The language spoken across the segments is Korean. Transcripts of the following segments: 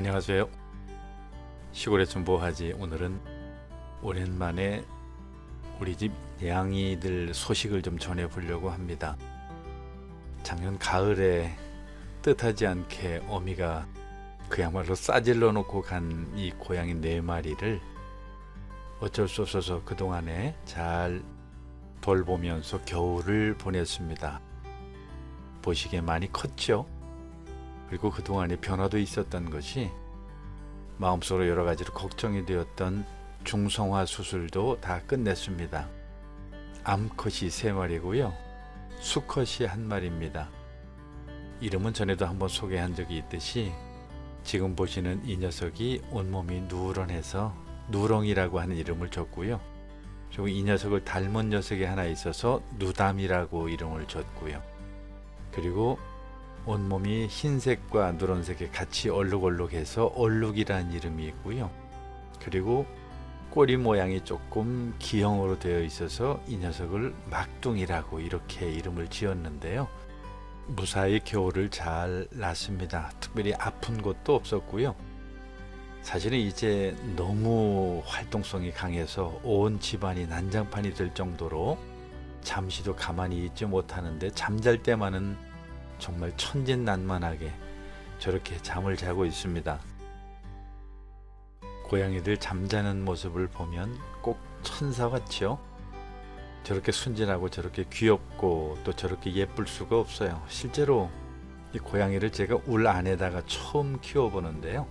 안녕하세요. 시골에서 뭐하지? 오늘은 오랜만에 우리 집 양이들 소식을 좀 전해보려고 합니다. 작년 가을에 뜻하지 않게 어미가 그야말로 싸질러 놓고 간 이 고양이 4마리를 어쩔 수 없어서 그동안에 잘 돌보면서 겨울을 보냈습니다. 보시기에 많이 컸죠? 그리고 그동안에 변화도 있었던 것이 마음속으로 여러 가지로 걱정이 되었던 중성화 수술도 다 끝냈습니다. 암컷이 3마리고요. 수컷이 1마리입니다. 이름은 전에도 한번 소개한 적이 있듯이 지금 보시는 이 녀석이 온몸이 누런해서 누렁이라고 하는 이름을 줬고요. 그리고 이 녀석을 닮은 녀석이 하나 있어서 누담이라고 이름을 줬고요. 그리고 온몸이 흰색과 누런색이 같이 얼룩얼룩해서 얼룩이라는 이름이 있고요. 그리고 꼬리 모양이 조금 기형으로 되어 있어서 이 녀석을 막둥이라고 이렇게 이름을 지었는데요. 무사히 겨울을 잘 났습니다. 특별히 아픈 것도 없었고요. 사실은 이제 너무 활동성이 강해서 온 집안이 난장판이 될 정도로 잠시도 가만히 있지 못하는데 잠잘 때만은 정말 천진난만하게 저렇게 잠을 자고 있습니다. 고양이들 잠자는 모습을 보면 꼭 천사 같죠? 저렇게 순진하고 저렇게 귀엽고 또 저렇게 예쁠 수가 없어요. 실제로 이 고양이를 제가 울 안에다가 처음 키워보는데요.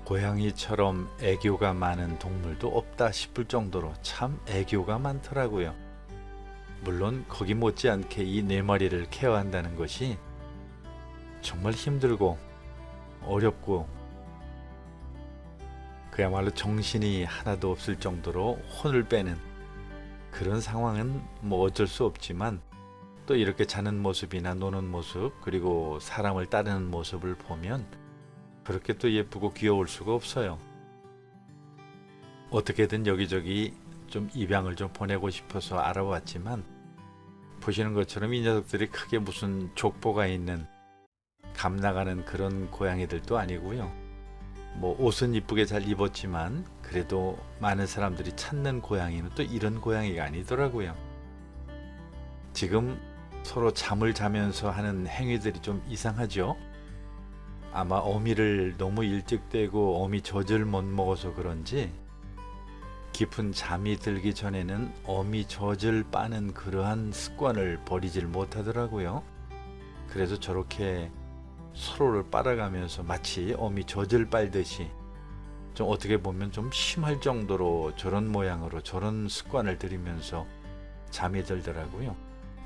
고양이처럼 애교가 많은 동물도 없다 싶을 정도로 참 애교가 많더라고요. 물론 거기 못지않게 이 4마리를 케어한다는 것이 정말 힘들고 어렵고 그야말로 정신이 하나도 없을 정도로 혼을 빼는 그런 상황은 뭐 어쩔 수 없지만 또 이렇게 자는 모습이나 노는 모습 그리고 사람을 따르는 모습을 보면 그렇게 또 예쁘고 귀여울 수가 없어요. 어떻게든 여기저기 좀 입양을 좀 보내고 싶어서 알아봤지만 보시는 것처럼 이 녀석들이 크게 무슨 족보가 있는 감 나가는 그런 고양이들도 아니고요. 뭐 옷은 이쁘게 잘 입었지만 그래도 많은 사람들이 찾는 고양이는 또 이런 고양이가 아니더라고요. 지금 서로 잠을 자면서 하는 행위들이 좀 이상하죠? 아마 어미를 너무 일찍 떼고 어미 젖을 못 먹어서 그런지 깊은 잠이 들기 전에는 어미 젖을 빠는 그러한 습관을 버리질 못하더라고요. 그래서 저렇게 서로를 빨아가면서 마치 어미 젖을 빨듯이 좀 어떻게 보면 좀 심할 정도로 저런 모양으로 저런 습관을 들이면서 잠이 들더라고요.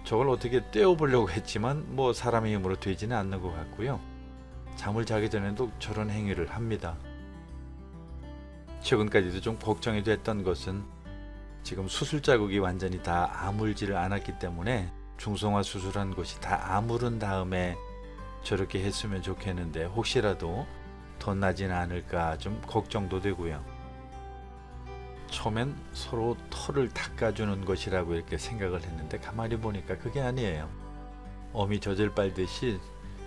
저걸 어떻게 떼어보려고 했지만 뭐 사람의 힘으로 되지는 않는 것 같고요. 잠을 자기 전에도 저런 행위를 합니다. 최근까지도 좀 걱정이 됐던 것은 지금 수술 자국이 완전히 다 아물지를 않았기 때문에 중성화 수술한 곳이 다 아무른 다음에 저렇게 했으면 좋겠는데 혹시라도 더 나지는 않을까 좀 걱정도 되고요. 처음엔 서로 털을 닦아주는 것이라고 이렇게 생각을 했는데 가만히 보니까 그게 아니에요. 어미 젖을 빨듯이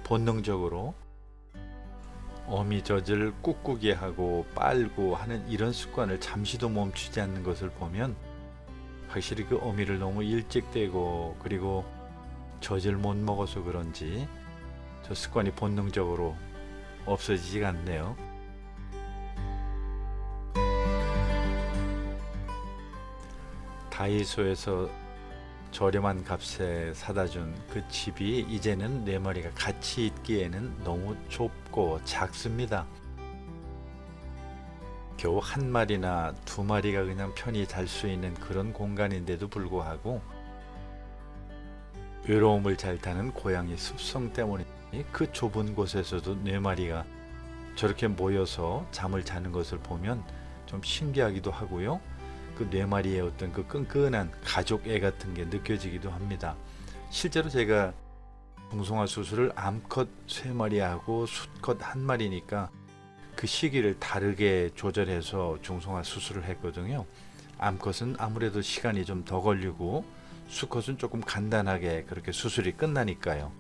본능적으로 어미 젖을 꾹꾹이 하고 빨고 하는 이런 습관을 잠시도 멈추지 않는 것을 보면 확실히 그 어미를 너무 일찍 떼고 그리고 젖을 못 먹어서 그런지 저 습관이 본능적으로 없어지지가 않네요. 다이소에서 저렴한 값에 사다 준 그 집이 이제는 4마리가 같이 있기에는 너무 좁고 작습니다. 겨우 1마리나 2마리가 그냥 편히 잘 수 있는 그런 공간인데도 불구하고 외로움을 잘 타는 고양이 습성 때문에 그 좁은 곳에서도 4마리가 저렇게 모여서 잠을 자는 것을 보면 좀 신기하기도 하고요. 그 4마리의 어떤 그 끈끈한 가족 애 같은 게 느껴지기도 합니다. 실제로 제가 중성화 수술을 암컷 3마리하고 수컷 1마리니까 그 시기를 다르게 조절해서 중성화 수술을 했거든요. 암컷은 아무래도 시간이 좀 더 걸리고 수컷은 조금 간단하게 그렇게 수술이 끝나니까요.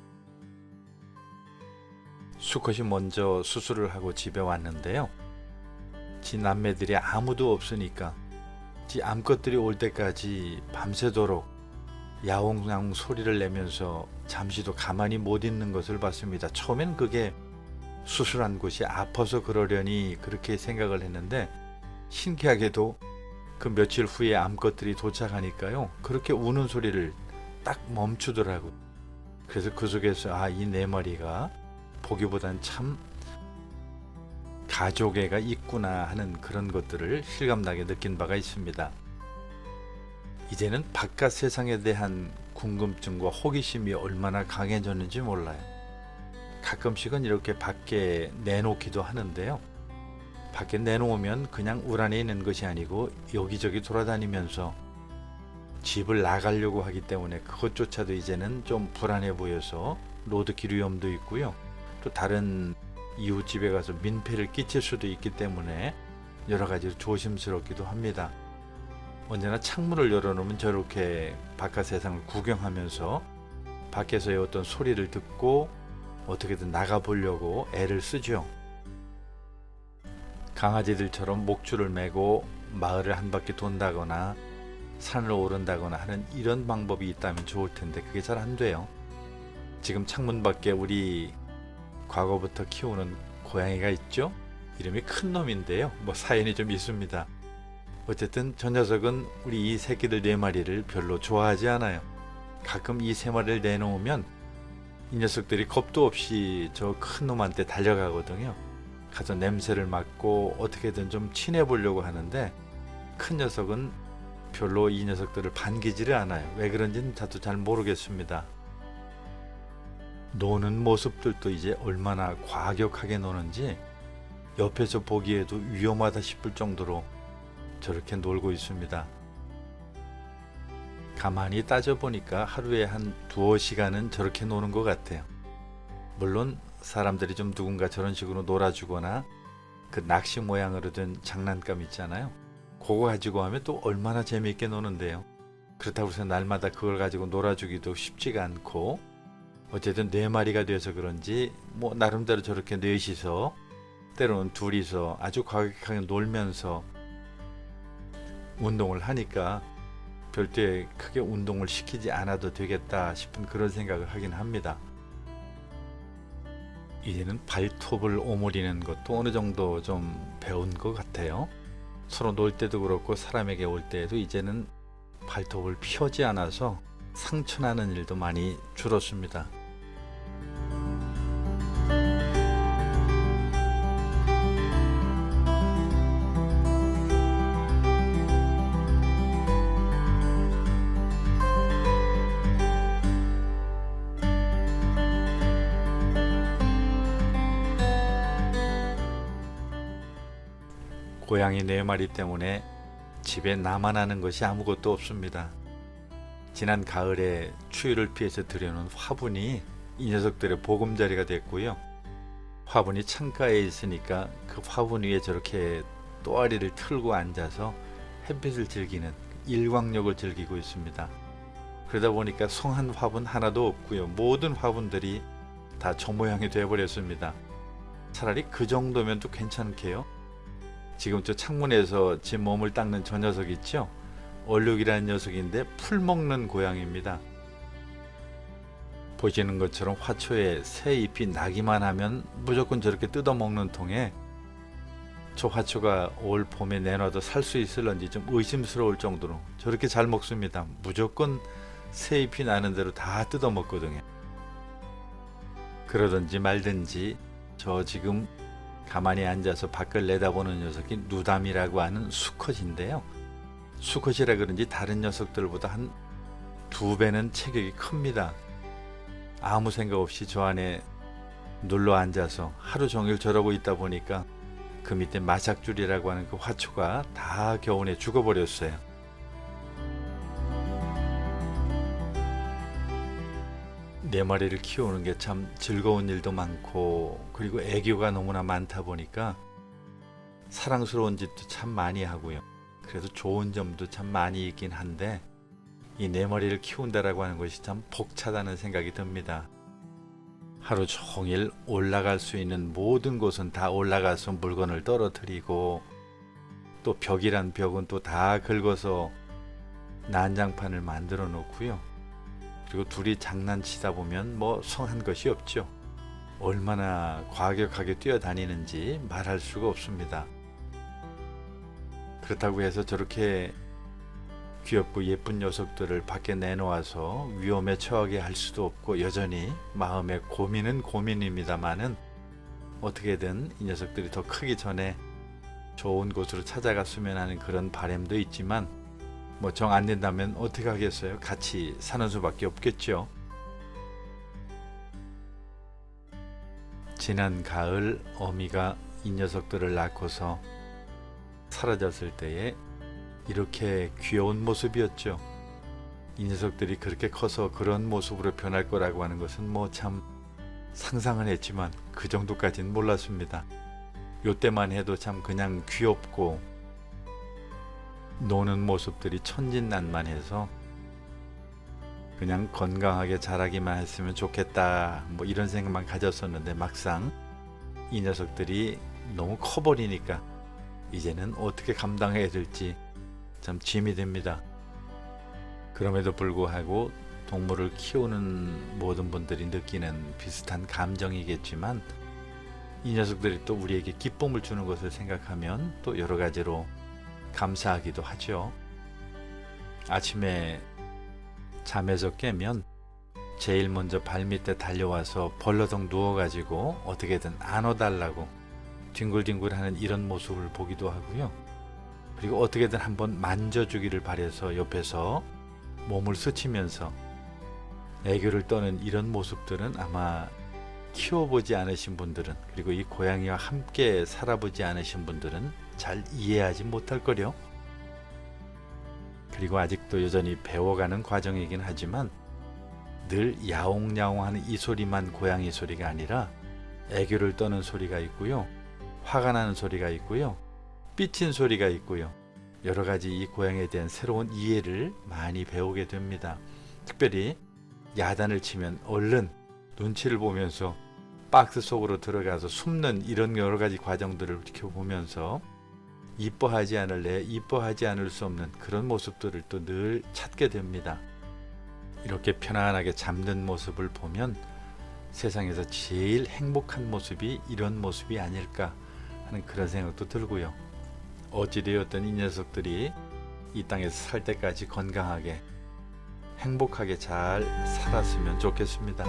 수컷이 먼저 수술을 하고 집에 왔는데요. 지 남매들이 아무도 없으니까 지 암컷들이 올 때까지 밤새도록 야옹야옹 소리를 내면서 잠시도 가만히 못 있는 것을 봤습니다. 처음엔 그게 수술한 곳이 아파서 그러려니 그렇게 생각을 했는데, 신기하게도 그 며칠 후에 암컷들이 도착하니까요, 그렇게 우는 소리를 딱 멈추더라고요. 그래서 그 속에서 이 네 마리가 보기보단 참 가족애가 있구나 하는 그런 것들을 실감나게 느낀 바가 있습니다. 이제는 바깥 세상에 대한 궁금증과 호기심이 얼마나 강해졌는지 몰라요. 가끔씩은 이렇게 밖에 내놓기도 하는데요. 밖에 내놓으면 그냥 울 안에 있는 것이 아니고 여기저기 돌아다니면서 집을 나가려고 하기 때문에 그것조차도 이제는 좀 불안해 보여서 로드킬 위험도 있고요. 또 다른 이웃집에 가서 민폐를 끼칠 수도 있기 때문에 여러 가지로 조심스럽기도 합니다. 언제나 창문을 열어놓으면 저렇게 바깥 세상을 구경하면서 밖에서의 어떤 소리를 듣고 어떻게든 나가보려고 애를 쓰죠. 강아지들처럼 목줄을 매고 마을을 한 바퀴 돈다거나 산을 오른다거나 하는 이런 방법이 있다면 좋을 텐데 그게 잘 안 돼요. 지금 창문 밖에 우리 과거부터 키우는 고양이가 있죠. 이름이 큰 놈인데요. 사연이 좀 있습니다. 어쨌든 저 녀석은 우리 이 새끼들 4마리를 별로 좋아하지 않아요. 가끔 이 3마리를 내놓으면 이 녀석들이 겁도 없이 저 큰 놈한테 달려가거든요. 가서 냄새를 맡고 어떻게든 좀 친해 보려고 하는데 큰 녀석은 별로 이 녀석들을 반기지를 않아요. 왜 그런지는 저도 잘 모르겠습니다. 노는 모습들도 이제 얼마나 과격하게 노는지 옆에서 보기에도 위험하다 싶을 정도로 저렇게 놀고 있습니다. 가만히 따져보니까 하루에 한 2-5시간은 저렇게 노는 것 같아요. 물론 사람들이 좀 누군가 저런 식으로 놀아주거나 그 낚시 모양으로 된 장난감 있잖아요. 그거 가지고 하면 또 얼마나 재미있게 노는데요. 그렇다고 해서 날마다 그걸 가지고 놀아주기도 쉽지가 않고, 어쨌든 4마리가 돼서 그런지 나름대로 저렇게 넷이서 때로는 둘이서 아주 과격하게 놀면서 운동을 하니까 별도의 크게 운동을 시키지 않아도 되겠다 싶은 그런 생각을 하긴 합니다. 이제는 발톱을 오므리는 것도 어느 정도 좀 배운 것 같아요. 서로 놀 때도 그렇고 사람에게 올 때에도 이제는 발톱을 펴지 않아서 상처나는 일도 많이 줄었습니다. 고양이 4마리 때문에 집에 나만 하는 것이 아무것도 없습니다. 지난 가을에 추위를 피해서 들여놓은 화분이 이 녀석들의 보금자리가 됐고요. 화분이 창가에 있으니까 그 화분 위에 저렇게 또아리를 틀고 앉아서 햇빛을 즐기는 일광욕을 즐기고 있습니다. 그러다 보니까 성한 화분 하나도 없고요. 모든 화분들이 다 저 모양이 되어버렸습니다. 차라리 그 정도면 또 괜찮게요. 지금 저 창문에서 제 몸을 닦는 저 녀석 있죠? 얼룩이라는 녀석인데 풀 먹는 고양이입니다. 보시는 것처럼 화초에 새 잎이 나기만 하면 무조건 저렇게 뜯어먹는 통에 저 화초가 올 봄에 내놔도 살 수 있을런지 좀 의심스러울 정도로 저렇게 잘 먹습니다. 무조건 새 잎이 나는 대로 다 뜯어먹거든요. 그러든지 말든지 저 지금 가만히 앉아서 밖을 내다보는 녀석이 누담이라고 하는 수컷인데요. 수컷이라 그런지 다른 녀석들보다 한 2배는 체격이 큽니다. 아무 생각 없이 저 안에 눌러 앉아서 하루 종일 저러고 있다 보니까 그 밑에 마삭줄이라고 하는 그 화초가 다 겨우내 죽어버렸어요. 네 마리를 키우는 게 참 즐거운 일도 많고, 그리고 애교가 너무나 많다 보니까 사랑스러운 짓도 참 많이 하고요. 그래서 좋은 점도 참 많이 있긴 한데 이 네 마리를 키운다라고 하는 것이 참 벅차다는 생각이 듭니다. 하루 종일 올라갈 수 있는 모든 곳은 다 올라가서 물건을 떨어뜨리고 또 벽이란 벽은 또 다 긁어서 난장판을 만들어 놓고요. 그리고 둘이 장난치다 보면 뭐 성한 것이 없죠. 얼마나 과격하게 뛰어다니는지 말할 수가 없습니다. 그렇다고 해서 저렇게 귀엽고 예쁜 녀석들을 밖에 내놓아서 위험에 처하게 할 수도 없고 여전히 마음의 고민은 고민입니다마는 어떻게든 이 녀석들이 더 크기 전에 좋은 곳으로 찾아갔으면 하는 그런 바람도 있지만 뭐 정 안 된다면 어떻게 하겠어요? 같이 사는 수밖에 없겠죠. 지난 가을 어미가 이 녀석들을 낳고서 사라졌을 때에 이렇게 귀여운 모습이었죠. 이 녀석들이 그렇게 커서 그런 모습으로 변할 거라고 하는 것은 뭐 참 상상은 했지만 그 정도까지는 몰랐습니다. 요때만 해도 참 그냥 귀엽고 노는 모습들이 천진난만해서 그냥 건강하게 자라기만 했으면 좋겠다 뭐 이런 생각만 가졌었는데 막상 이 녀석들이 너무 커버리니까 이제는 어떻게 감당해야 될지 참 짐이 됩니다. 그럼에도 불구하고 동물을 키우는 모든 분들이 느끼는 비슷한 감정이겠지만 이 녀석들이 또 우리에게 기쁨을 주는 것을 생각하면 또 여러 가지로 감사하기도 하죠. 아침에 잠에서 깨면 제일 먼저 발밑에 달려와서 벌러덩 누워가지고 어떻게든 안아달라고 뒹굴뒹굴하는 이런 모습을 보기도 하고요. 그리고 어떻게든 한번 만져주기를 바라서 옆에서 몸을 스치면서 애교를 떠는 이런 모습들은 아마 키워보지 않으신 분들은 그리고 이 고양이와 함께 살아보지 않으신 분들은 잘 이해하지 못할 거려. 그리고 아직도 여전히 배워가는 과정이긴 하지만 늘 야옹야옹하는 이 소리만 고양이 소리가 아니라 애교를 떠는 소리가 있고요. 화가 나는 소리가 있고요. 삐친 소리가 있고요. 여러 가지 이 고양이에 대한 새로운 이해를 많이 배우게 됩니다. 특별히 야단을 치면 얼른 눈치를 보면서 박스 속으로 들어가서 숨는 이런 여러 가지 과정들을 지켜보면서 이뻐하지 않을래 이뻐하지 않을 수 없는 그런 모습들을 또 늘 찾게 됩니다. 이렇게 편안하게 잠든 모습을 보면 세상에서 제일 행복한 모습이 이런 모습이 아닐까 하는 그런 생각도 들고요. 어찌되었든 이 녀석들이 이 땅에서 살 때까지 건강하게 행복하게 잘 살았으면 좋겠습니다.